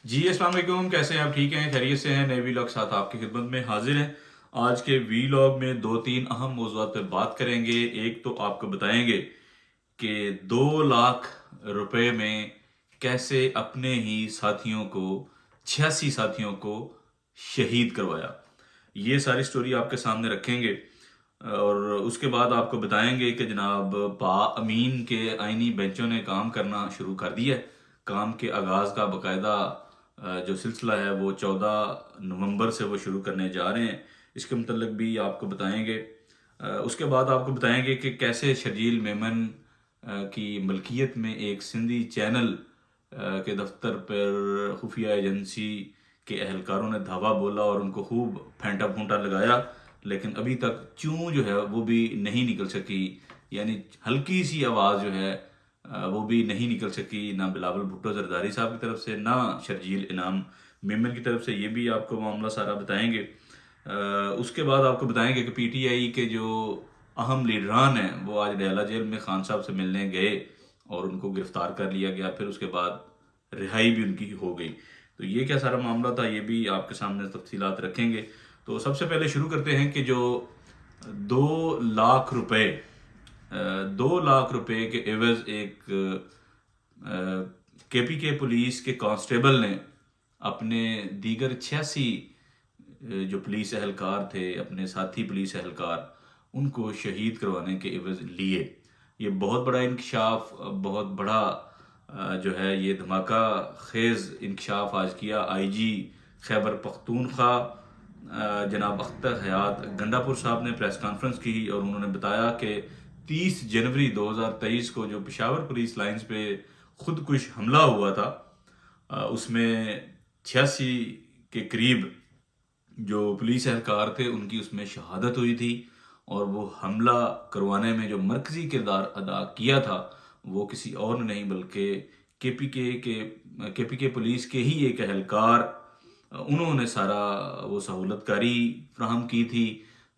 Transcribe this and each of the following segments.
جی السلام علیکم، کیسے ہیں آپ؟ ٹھیک ہیں، خیریت سے ہیں؟ نئے ویلاگ ساتھ آپ کی خدمت میں حاضر ہیں۔ آج کے ویلاگ میں دو تین اہم موضوعات پہ بات کریں گے۔ ایک تو آپ کو بتائیں گے کہ 2 لاکھ روپے میں کیسے اپنے ہی ساتھیوں کو 86 ساتھیوں کو شہید کروایا۔ یہ ساری سٹوری آپ کے سامنے رکھیں گے، اور اس کے بعد آپ کو بتائیں گے کہ جناب پا امین کے آئینی بینچوں نے کام کرنا شروع کر دیا ہے۔ کام کے آغاز کا باقاعدہ جو سلسلہ ہے وہ 14 نومبر سے وہ شروع کرنے جا رہے ہیں۔ اس کے متعلق بھی آپ کو بتائیں گے۔ اس کے بعد آپ کو بتائیں گے کہ کیسے شرجیل میمن کی ملکیت میں ایک سندھی چینل کے دفتر پر خفیہ ایجنسی کے اہلکاروں نے دھاوا بولا اور ان کو خوب پھینٹا پھونٹا لگایا، لیکن ابھی تک چوں جو ہے وہ بھی نہیں نکل سکی، یعنی ہلکی سی آواز جو ہے وہ بھی نہیں نکل سکی، نہ بلاول بھٹو زرداری صاحب کی طرف سے، نہ شرجیل انعام میمن کی طرف سے۔ یہ بھی آپ کو معاملہ سارا بتائیں گے۔ اس کے بعد آپ کو بتائیں گے کہ پی ٹی آئی کے جو اہم لیڈران ہیں وہ آج ڈیالہ جیل میں خان صاحب سے ملنے گئے اور ان کو گرفتار کر لیا گیا، پھر اس کے بعد رہائی بھی ان کی ہو گئی۔ تو یہ کیا سارا معاملہ تھا، یہ بھی آپ کے سامنے تفصیلات رکھیں گے۔ تو سب سے پہلے شروع کرتے ہیں کہ جو 2 لاکھ روپے 2 لاکھ روپے کے عوض ایک کے پی کے پولیس کے کانسٹیبل نے اپنے دیگر 86 جو پولیس اہلکار تھے، اپنے ساتھی پولیس اہلکار، ان کو شہید کروانے کے عوض لیے۔ یہ بہت بڑا انکشاف، بہت بڑا جو ہے یہ دھماکہ خیز انکشاف آج کیا آئی جی خیبر پختونخوا جناب اختر حیات گنڈا پور صاحب نے پریس کانفرنس کی، اور انہوں نے بتایا کہ 30 جنوری 2023 کو جو پشاور پولیس لائنز پہ خودکش حملہ ہوا تھا، اس میں 86 کے قریب جو پولیس اہلکار تھے ان کی اس میں شہادت ہوئی تھی، اور وہ حملہ کروانے میں جو مرکزی کردار ادا کیا تھا وہ کسی اور نے نہیں بلکہ کے پی کے پولیس کے ہی ایک اہلکار، انہوں نے سارا وہ سہولت کاری فراہم کی تھی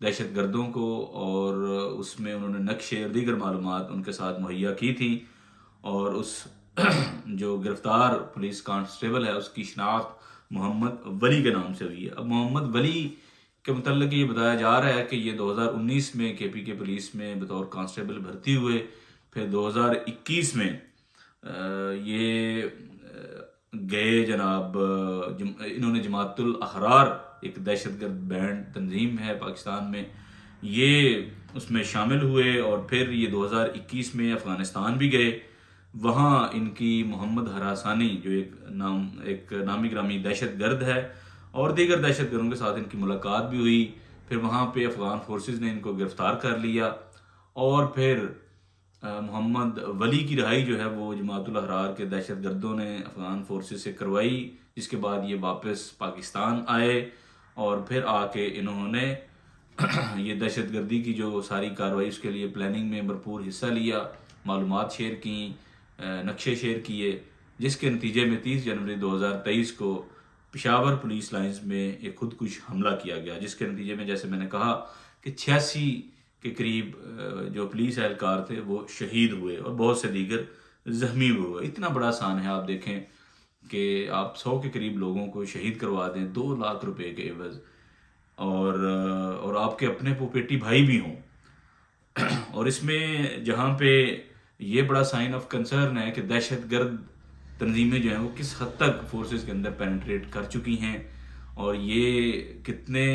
دہشت گردوں کو، اور اس میں انہوں نے نقشے اور دیگر معلومات ان کے ساتھ مہیا کی تھی، اور اس جو گرفتار پولیس کانسٹیبل ہے اس کی شناخت محمد ولی کے نام سے ہوئی ہے۔ اب محمد ولی کے متعلق یہ بتایا جا رہا ہے کہ یہ 2019 میں کے پی کے پولیس میں بطور کانسٹیبل بھرتی ہوئے، پھر 2021 میں یہ گئے جناب انہوں نے جماعت الاحرار، ایک دہشت گرد بینڈ تنظیم ہے پاکستان میں، یہ اس میں شامل ہوئے، اور پھر یہ 2021 میں افغانستان بھی گئے۔ وہاں ان کی محمد ہراسانی جو ایک نامی گرامی دہشت گرد ہے، اور دیگر دہشت گردوں کے ساتھ ان کی ملاقات بھی ہوئی۔ پھر وہاں پہ افغان فورسز نے ان کو گرفتار کر لیا، اور پھر محمد ولی کی رہائی جو ہے وہ جماعت الاحرار کے دہشت گردوں نے افغان فورسز سے کروائی، جس کے بعد یہ واپس پاکستان آئے، اور پھر آ کے انہوں نے یہ دہشت گردی کی جو ساری کارروائی اس کے لیے پلاننگ میں بھرپور حصہ لیا، معلومات شیئر کیں، نقشے شیئر کیے، جس کے نتیجے میں 30 جنوری 2023 کو پشاور پولیس لائنز میں ایک خودکش حملہ کیا گیا، جس کے نتیجے میں جیسے میں نے کہا کہ 86 کے قریب جو پولیس اہلکار تھے وہ شہید ہوئے، اور بہت سے دیگر زخمی بھی ہوئے۔ اتنا بڑا سان ہے، آپ دیکھیں کہ آپ 100 کے قریب لوگوں کو شہید کروا دیں 2 لاکھ روپے کے عوض، اور آپ کے اپنے پوپیٹی بھائی بھی ہوں۔ اور اس میں جہاں پہ یہ بڑا سائن آف کنسرن ہے کہ دہشت گرد تنظیمیں جو ہیں وہ کس حد تک فورسز کے اندر پینیٹریٹ کر چکی ہیں، اور یہ کتنے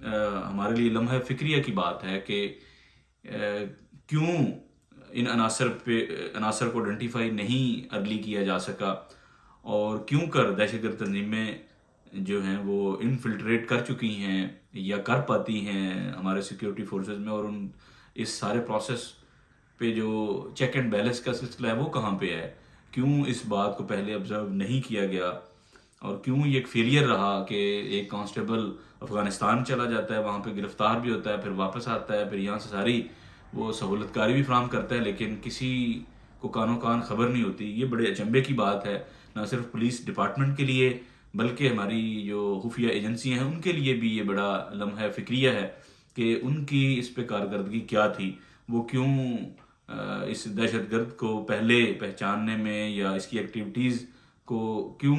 ہمارے لیے لمحہ فکریہ کی بات ہے کہ کیوں ان عناصر کو آئیڈینٹیفائی نہیں ارلی کیا جا سکا، اور کیوں کر دہشت گرد تنظیمیں جو ہیں وہ انفلٹریٹ کر چکی ہیں یا کر پاتی ہیں ہمارے سیکیورٹی فورسز میں، اور اس سارے پروسیس پہ جو چیک اینڈ بیلنس کا سلسلہ ہے وہ کہاں پہ ہے، کیوں اس بات کو پہلے آبزرو نہیں کیا گیا، اور کیوں یہ ایک فیلئر رہا کہ ایک کانسٹیبل افغانستان چلا جاتا ہے، وہاں پہ گرفتار بھی ہوتا ہے، پھر واپس آتا ہے، پھر یہاں سے ساری وہ سہولت کاری بھی فراہم کرتا ہے، لیکن کسی کو کانوں کان خبر نہیں ہوتی۔ یہ بڑے اچنبے کی بات ہے، نہ صرف پولیس ڈپارٹمنٹ کے لیے بلکہ ہماری جو خفیہ ایجنسیاں ہیں ان کے لیے بھی یہ بڑا لمحہ فکریہ ہے کہ ان کی اس پہ کارکردگی کیا تھی، وہ کیوں اس دہشت گرد کو پہلے پہچاننے میں یا اس کی ایکٹیویٹیز کو کیوں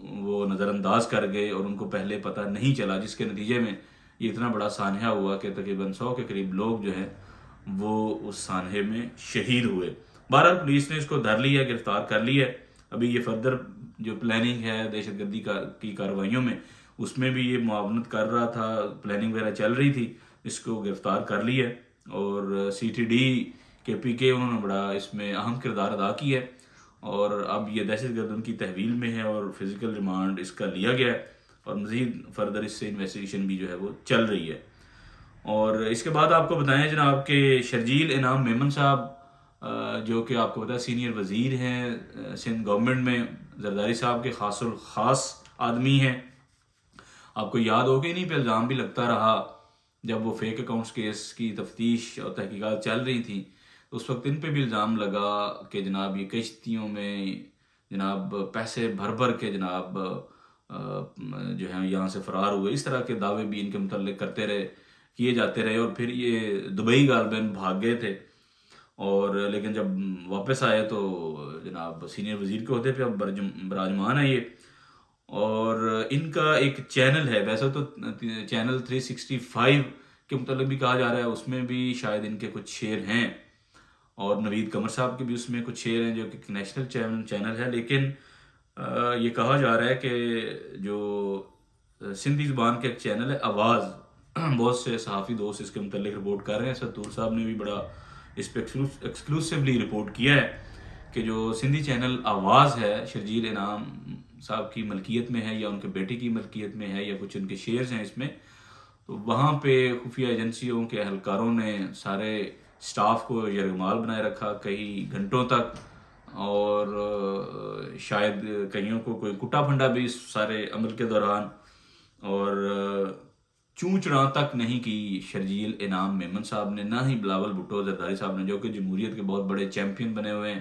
وہ نظر انداز کر گئے اور ان کو پہلے پتہ نہیں چلا، جس کے نتیجے میں یہ اتنا بڑا سانحہ ہوا کہ تقریباً 100 کے قریب لوگ جو ہیں وہ اس سانحے میں شہید ہوئے۔ بہرحال پولیس نے اس کو دھر لیا، گرفتار کر لیا ہے۔ ابھی یہ فردر جو پلاننگ ہے دہشت گردی کی کارروائیوں میں، اس میں بھی یہ معاونت کر رہا تھا، پلاننگ وغیرہ چل رہی تھی، اس کو گرفتار کر لیا ہے۔ اور سی ٹی ڈی کے پی کے انہوں نے بڑا اس میں اہم کردار ادا کیا ہے، اور اب یہ دہشت گرد ان کی تحویل میں ہے اور فزیکل ریمانڈ اس کا لیا گیا ہے، اور مزید فردر اس سے انویسٹیگیشن بھی جو ہے وہ چل رہی ہے۔ اور اس کے بعد آپ کو بتائیں جناب کہ شرجیل انعام میمن صاحب جو کہ آپ کو پتا ہے سینئر وزیر ہیں سندھ گورنمنٹ میں، زرداری صاحب کے خاص الخاص آدمی ہیں۔ آپ کو یاد ہو کہ نہیں پہ الزام بھی لگتا رہا جب وہ فیک اکاؤنٹس کیس کی تفتیش اور تحقیقات چل رہی تھیں، اس وقت ان پہ بھی الزام لگا کہ جناب یہ کشتیوں میں جناب پیسے بھر بھر کے جناب جو ہیں یہاں سے فرار ہوئے، اس طرح کے دعوے بھی ان کے متعلق کیے جاتے رہے، اور پھر یہ دبئی غالباً بھاگ گئے تھے، اور لیکن جب واپس آئے تو جناب سینئر وزیر کے عہدے پہ اب براجمان ہے یہ۔ اور ان کا ایک چینل ہے، ویسے تو چینل 365 کے متعلق بھی کہا جا رہا ہے، اس میں بھی شاید ان کے کچھ شیئر ہیں، اور نوید قمر صاحب کے بھی اس میں کچھ شیئر ہیں جو کہ نیشنل چینل ہے، لیکن یہ کہا جا رہا ہے کہ جو سندھی زبان کا ایک چینل ہے آواز، بہت سے صحافی دوست اس کے متعلق رپورٹ کر رہے ہیں، ستور صاحب نے بھی بڑا اس پہ ایکسکلوسیولی رپورٹ کیا ہے کہ جو سندھی چینل آواز ہے شرجیل انعام صاحب کی ملکیت میں ہے یا ان کے بیٹے کی ملکیت میں ہے یا کچھ ان کے شیئرز ہیں اس میں، تو وہاں پہ خفیہ ایجنسیوں کے اہلکاروں نے سارے سٹاف کو یرغمال بنائے رکھا کئی گھنٹوں تک، اور شاید کئیوں کو کوئی کٹا پھنڈا بھی اس سارے عمل کے دوران، اور چوں چڑاں تک نہیں کی شرجیل انعام میمن صاحب نے، نہ ہی بلاول بھٹو زرداری صاحب نے جو کہ جمہوریت کے بہت بڑے چیمپئن بنے ہوئے ہیں،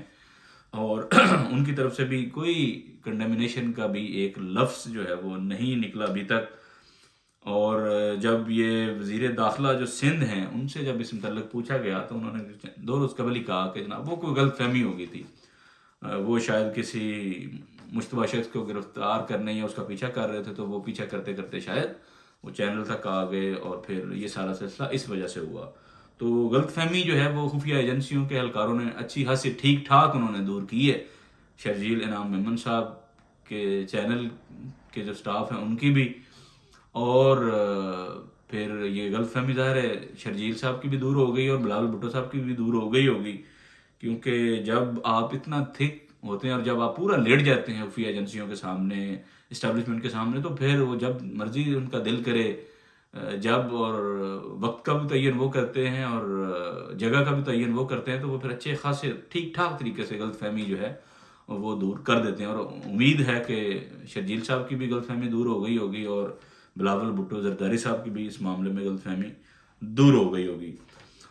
اور ان کی طرف سے بھی کوئی کنڈیمنیشن کا بھی ایک لفظ جو ہے وہ نہیں نکلا ابھی تک۔ اور جب یہ وزیر داخلہ جو سندھ ہیں ان سے جب اس متعلق پوچھا گیا تو انہوں نے 2 روز قبل ہی کہا کہ جناب وہ کوئی غلط فہمی ہو گئی تھی، وہ شاید کسی مشتبہ شخص کو گرفتار کرنے یا اس کا پیچھا کر رہے تھے، تو وہ پیچھا کرتے کرتے شاید وہ چینل تک آ گئے، اور پھر یہ سارا سلسلہ اس وجہ سے ہوا۔ تو غلط فہمی جو ہے وہ خفیہ ایجنسیوں کے اہلکاروں نے اچھی خاصی ٹھیک ٹھاک انہوں نے دور کی ہے، شرجیل انعام میمن صاحب کے چینل کے جو سٹاف ہیں ان کی بھی، اور پھر یہ غلط فہمی ظاہر ہے شرجیل صاحب کی بھی دور ہو گئی اور بلاول بھٹو صاحب کی بھی دور ہو گئی ہوگی، کیونکہ جب آپ اتنا تھک ہوتے ہیں اور جب آپ پورا لیٹ جاتے ہیں خفیہ ایجنسیوں کے سامنے، اسٹیبلشمنٹ کے سامنے، تو پھر وہ جب مرضی ان کا دل کرے جب اور وقت کا بھی تعین وہ کرتے ہیں اور جگہ کا بھی تعین وہ کرتے ہیں، تو وہ پھر اچھے خاصے ٹھیک ٹھاک طریقے سے غلط فہمی جو ہے وہ دور کر دیتے ہیں، اور امید ہے کہ شرجیل صاحب کی بھی غلط فہمی دور ہو گئی ہوگی اور بلاول بھٹو زرداری صاحب کی بھی اس معاملے میں غلط فہمی دور ہو گئی ہوگی۔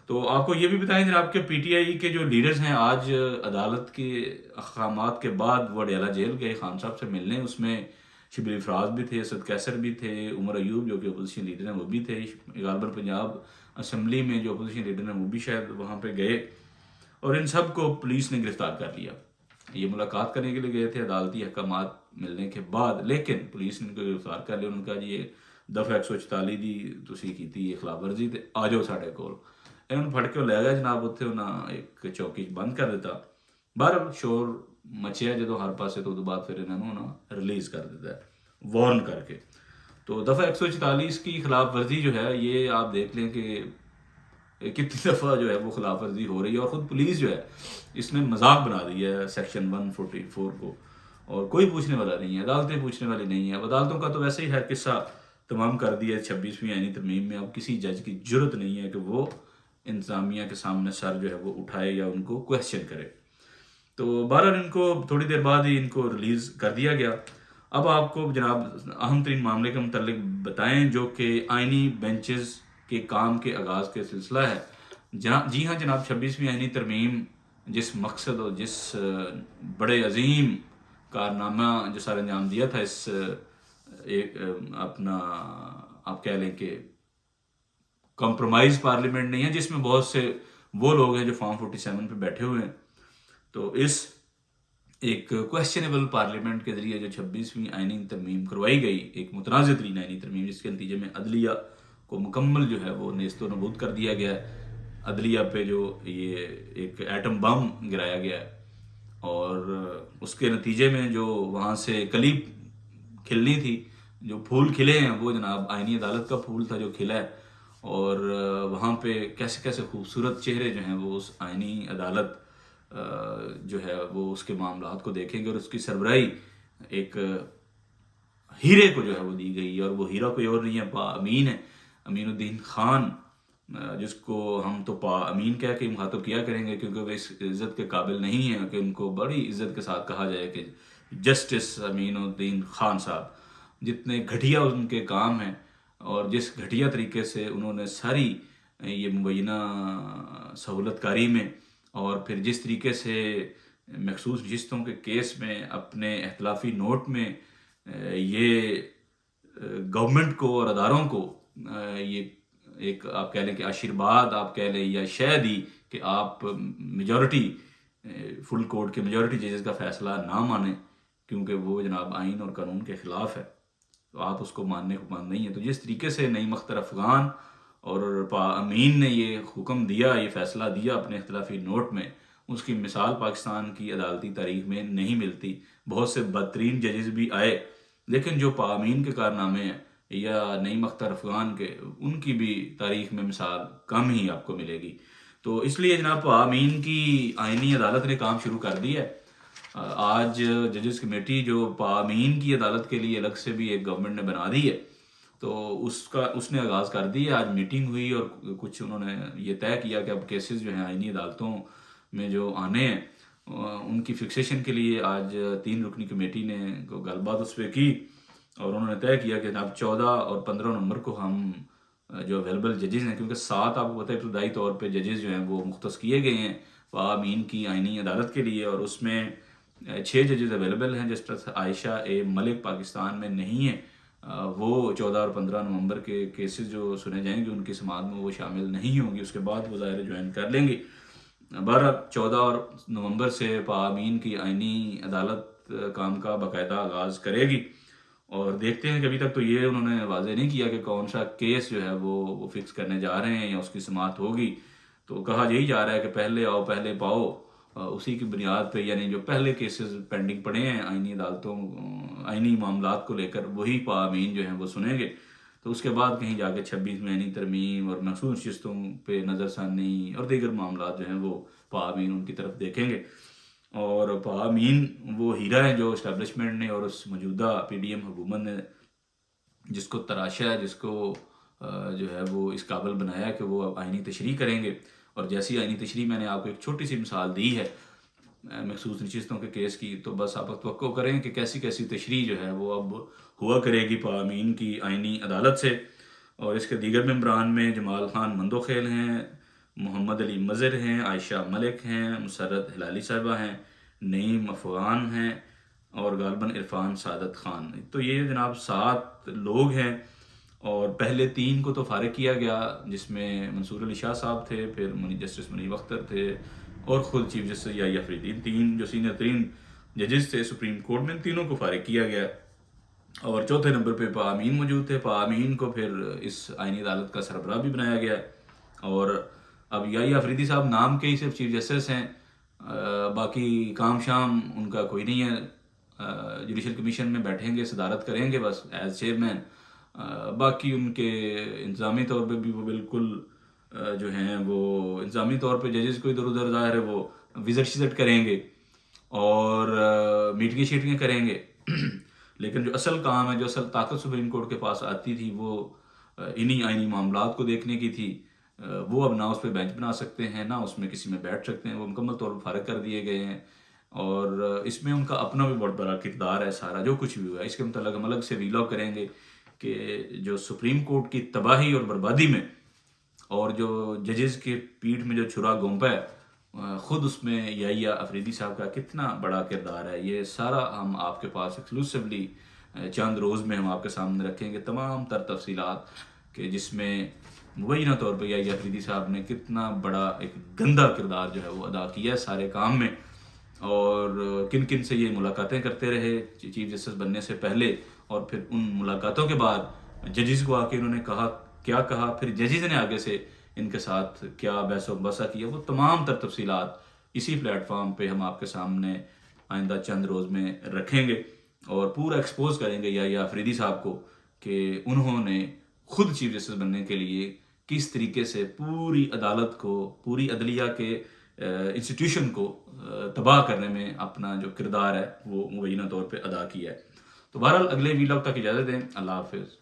تو آپ کو یہ بھی بتائیں جناب کہ پی ٹی آئی کے جو لیڈرز ہیں آج عدالت کے احکامات کے بعد وہ اڈیالہ جیل گئے خان صاحب سے ملنے، اس میں شبلی افراز بھی تھے، اسد کیسر بھی تھے، عمر ایوب جو کہ اپوزیشن لیڈر ہیں وہ بھی تھے، غالباً پنجاب اسمبلی میں جو اپوزیشن لیڈر ہیں وہ بھی شاید وہاں پہ گئے، اور ان سب کو پولیس نے گرفتار کر لیا۔ یہ ملاقات کرنے کے لیے گئے تھے عدالتی احکامات ملنے کے بعد، لیکن پولیس نے ان کو گرفتار کر لیا۔ انہوں نے کہا جی یہ دفعہ 144 دی تسی کیتی یہ خلاف ورزی تے آ جاؤ ساڈے کول، انہوں نے پھڑ کے لے گیا جناب، اتنے انہاں ایک چوکی بند کر دیتا، باہر شور مچیا جدو ہر پاسے، تو بعد پھر انہوں نے ریلیز کر دیتا ہے وارن کر کے۔ تو دفعہ 144 کی خلاف ورزی جو ہے یہ آپ دیکھ لیں کہ کتنی دفعہ جو ہے وہ خلاف ورزی ہو رہی ہے، اور خود پولیس جو ہے اس نے مذاق بنا دیا ہے سیکشن 144 کو، اور کوئی پوچھنے والا نہیں ہے، عدالتیں پوچھنے والی نہیں ہیں۔ اب عدالتوں کا تو ویسے ہی ہے قصہ تمام کر دیا ہے 26ویں آئینی ترمیم میں، اب کسی جج کی جرت نہیں ہے کہ وہ انتظامیہ کے سامنے سر جو ہے وہ اٹھائے یا ان کو کویسچن کرے۔ تو بہرحال ان کو تھوڑی دیر بعد ہی ان کو ریلیز کر دیا گیا۔ اب آپ کو جناب اہم ترین معاملے کے متعلق بتائیں جو کہ آئینی بینچز کے کام کے آغاز کے سلسلہ ہے۔ جی ہاں جناب، 26ویں آئینی ترمیم جس مقصد اور جس بڑے عظیم کارنامہ جو سر انجام دیا تھا، اس ایک اپنا آپ کہہ لیں کہ کمپرومائز پارلیمنٹ نہیں ہے جس میں بہت سے وہ لوگ ہیں جو فارم 47 پہ بیٹھے ہوئے ہیں، تو اس ایک کویسچنیبل پارلیمنٹ کے ذریعے جو 26ویں آئینی ترمیم کروائی گئی، ایک متنازع ترین آئینی ترمیم، جس کے نتیجے میں عدلیہ کو مکمل جو ہے وہ نیست و نابود کر دیا گیا ہے، عدلیہ پہ جو یہ ایک ایٹم بم گرایا گیا ہے، اور اس کے نتیجے میں جو وہاں سے کلی کھلنی تھی، جو پھول کھلے ہیں وہ جناب آئینی عدالت کا پھول تھا جو کھلا ہے، اور وہاں پہ کیسے کیسے خوبصورت چہرے جو ہیں وہ اس آئینی عدالت جو ہے وہ اس کے معاملات کو دیکھیں گے، اور اس کی سربراہی ایک ہیرے کو جو ہے وہ دی گئی ہے، اور وہ ہیرا کوئی اور نہیں ہے، پا امین ہے، امین الدین خان، جس کو ہم تو پا امین کہہ کے مخاطب کیا کریں گے، کیونکہ وہ اس عزت کے قابل نہیں ہیں کہ ان کو بڑی عزت کے ساتھ کہا جائے کہ جسٹس امین الدین خان صاحب۔ جتنے گھٹیا ان کے کام ہیں، اور جس گھٹیا طریقے سے انہوں نے ساری یہ مبینہ سہولت کاری میں، اور پھر جس طریقے سے مخصوص نشستوں کے کیس میں اپنے اختلافی نوٹ میں یہ گورنمنٹ کو اور اداروں کو یہ ایک آپ کہہ لیں کہ آشیرواد آپ کہہ لیں یا شے دی کہ آپ میجورٹی فل کورٹ کے میجورٹی ججز کا فیصلہ نہ مانیں، کیونکہ وہ جناب آئین اور قانون کے خلاف ہے، تو آپ اس کو ماننے کو مان نہیں ہیں۔ تو جس طریقے سے نعیم اختر افغان اور پا امین نے یہ حکم دیا، یہ فیصلہ دیا اپنے اختلافی نوٹ میں، اس کی مثال پاکستان کی عدالتی تاریخ میں نہیں ملتی۔ بہت سے بدترین ججز بھی آئے، لیکن جو پا امین کے کارنامے ہیں یا نعیم اختر افغان کے، ان کی بھی تاریخ میں مثال کم ہی آپ کو ملے گی۔ تو اس لیے جناب پا امین کی آئینی عدالت نے کام شروع کر دیا ہے۔ آج ججز کمیٹی جو پا امین کی عدالت کے لیے الگ سے بھی ایک گورنمنٹ نے بنا دی ہے، تو اس نے آغاز کر دی ہے۔ آج میٹنگ ہوئی اور کچھ انہوں نے یہ طے کیا کہ اب کیسز جو ہیں آئینی عدالتوں میں جو آنے ہیں ان کی فکسیشن کے لیے آج 3 رکنی کمیٹی نے گل بات اس پہ کی، اور انہوں نے طے کیا کہ جناب 14 اور 15 نومبر کو ہم جو اویلیبل ججز ہیں، کیونکہ 7 آپ کو پتہ ہے ابتدائی طور پہ ججز جو ہیں وہ مختص کیے گئے ہیں پا امین کی آئینی عدالت کے لیے، اور اس میں 6 ججز اویلیبل ہیں۔ جسٹس عائشہ اے ملک پاکستان میں نہیں ہیں، وہ 14 اور 15 نومبر کے کیسز جو سنے جائیں گے ان کی سماعت میں وہ شامل نہیں ہوں گی، اس کے بعد وہ ظاہر جوائن کر لیں گی۔ 14 نومبر سے پا امین کی آئینی عدالت کام کا باقاعدہ آغاز کرے گی، اور دیکھتے ہیں کہ ابھی تک تو یہ انہوں نے واضح نہیں کیا کہ کون سا کیس جو ہے وہ فکس کرنے جا رہے ہیں یا اس کی سماعت ہوگی۔ تو کہا یہی جا رہا ہے کہ پہلے آؤ پہلے پاؤ، اسی کی بنیاد پہ، یعنی جو پہلے کیسز پینڈنگ پڑے ہیں آئینی عدالتوں آئینی معاملات کو لے کر، وہی پا امین جو ہیں وہ سنیں گے۔ تو اس کے بعد کہیں جا کے 26ویں آئینی ترمیم اور مخصوص نشستوں پہ نظر ثانی اور دیگر معاملات جو ہیں وہ پا امین ان کی طرف دیکھیں گے۔ اور پا امین وہ ہیرا ہے جو اسٹیبلشمنٹ نے اور اس موجودہ پی ڈی ایم حکومت نے جس کو تراشا ہے، جس کو جو ہے وہ اس قابل بنایا کہ وہ آئینی تشریح کریں گے۔ اور جیسی آئینی تشریح میں نے آپ کو ایک چھوٹی سی مثال دی ہے مخصوص نشستوں کے کیس کی، تو بس آپ توقع کریں کہ کیسی کیسی تشریح جو ہے وہ اب ہوا کرے گی پا امین کی آئینی عدالت سے۔ اور اس کے دیگر ممبران میں جمال خان مندوخیل ہیں، محمد علی مظہر ہیں، عائشہ ملک ہیں، مسرت ہلالی صاحبہ ہیں، نعیم افغان ہیں، اور غالباً عرفان سعادت خان۔ تو یہ جناب 7 لوگ ہیں، اور پہلے 3 کو تو فارغ کیا گیا، جس میں منصور علی شاہ صاحب تھے، پھر جسٹس منیب اختر تھے، اور خود چیف جسٹس یحییٰ افریدی۔ 3 جو سینئر ترین ججز تھے سپریم کورٹ میں، ان تینوں کو فارغ کیا گیا، اور چوتھے نمبر پہ پا امین موجود تھے۔ پا امین کو پھر اس آئینی عدالت کا سربراہ بھی بنایا گیا، اور اب یحییٰ افریدی صاحب نام کے ہی صرف چیف جسٹس ہیں، باقی کام شام ان کا کوئی نہیں ہے، جوڈیشل کمیشن میں بیٹھیں گے، صدارت کریں گے بس ایز چیئرمین، باقی ان کے انتظامی طور پہ بھی وہ بالکل جو ہیں وہ انتظامی طور پہ ججز کو ادھر ادھر ظاہر ہے وہ وزٹ شزٹ کریں گے اور میٹنگیں شیٹنگیں کریں گے، لیکن جو اصل کام ہے، جو اصل طاقت سپریم کورٹ کے پاس آتی تھی وہ انہی آئینی معاملات کو دیکھنے کی تھی، وہ اب نہ اس پہ بینچ بنا سکتے ہیں، نہ اس میں کسی میں بیٹھ سکتے ہیں، وہ مکمل طور پر فارغ کر دیے گئے ہیں۔ اور اس میں ان کا اپنا بھی بہت بڑا کردار ہے، سارا جو کچھ بھی ہوا ہے اس کے متعلق ہم الگ سے ویلاگ کریں گے کہ جو سپریم کورٹ کی تباہی اور بربادی میں، اور جو ججز کے پیٹھ میں جو چھرا گھونپا ہے، خود اس میں یحییٰ افریدی صاحب کا کتنا بڑا کردار ہے، یہ سارا ہم آپ کے پاس ایکسکلوسیولی چند روز میں ہم آپ کے سامنے رکھیں گے، تمام تر تفصیلات، کہ جس میں مبینہ طور پہ یحییٰ افریدی صاحب نے کتنا بڑا ایک گندا کردار جو ہے وہ ادا کیا ہے سارے کام میں۔ اور اور کن کن سے یہ ملاقاتیں کرتے رہے چیف جسٹس بننے سے پہلے، اور پھر ان ملاقاتوں کے بعد ججز کو آ کے انہوں نے کہا، پھر ججز نے آگے سے ان کے ساتھ کیا بحث و مباحثہ کیا، وہ تمام تر تفصیلات اسی پلیٹ فارم پہ ہم آپ کے سامنے آئندہ چند روز میں رکھیں گے اور پورا ایکسپوز کریں گے یا آفریدی صاحب کو کہ انہوں نے خود چیف جسٹس بننے کے لیے کس طریقے سے پوری عدالت کو، پوری عدلیہ کے انسٹیٹیوشن کو تباہ کرنے میں اپنا جو کردار ہے وہ مبینہ طور پہ ادا کیا ہے۔ تو بہرحال اگلے ویلاگ تک اجازت دیں، اللہ حافظ۔